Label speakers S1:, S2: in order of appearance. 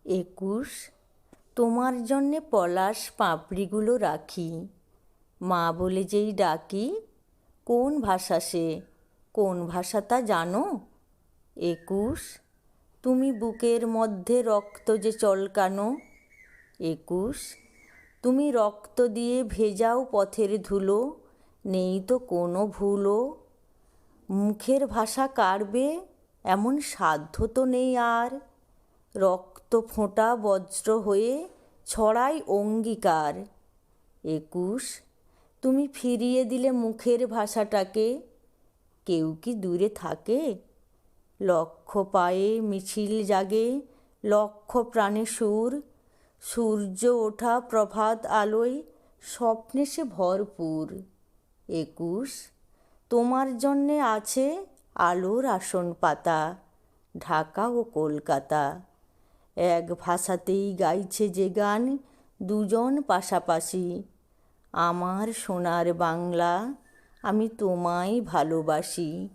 S1: 21। তোমার জন্যে পলাশ পাপড়িগুলো রাখি, মা বলে যেই ডাকি। কোন ভাষা সে, কোন ভাষা তা জানো? 21। তুমি বুকের মধ্যে রক্ত যে চলকানো। 21। তুমি রক্ত দিয়ে ভেজাও পথের ধুলো, নেই তো কোনো ভুলও। মুখের ভাষা কাড়বে এমন সাধ্য তো নেই আর, রক্ত ফোঁটা বজ্র হয়ে ছড়াই অঙ্গীকার। 21। তুমি ফিরিয়ে দিলে মুখের ভাষাটাকে, কেউ কি দূরে থাকে? লক্ষ পায়ে মিছিল জাগে, লক্ষ প্রাণে সুর, সূর্য ওঠা প্রভাত আলোয় স্বপ্নে সে ভরপুর। 21। তোমার জন্যে আছে আলোর আসন পাতা, ঢাকা ও কলকাতা। এক ভাষাতেই গাইছে যে গান দুজন পাশাপাশি। আমার সোনার বাংলা, আমি তোমায় ভালোবাসি।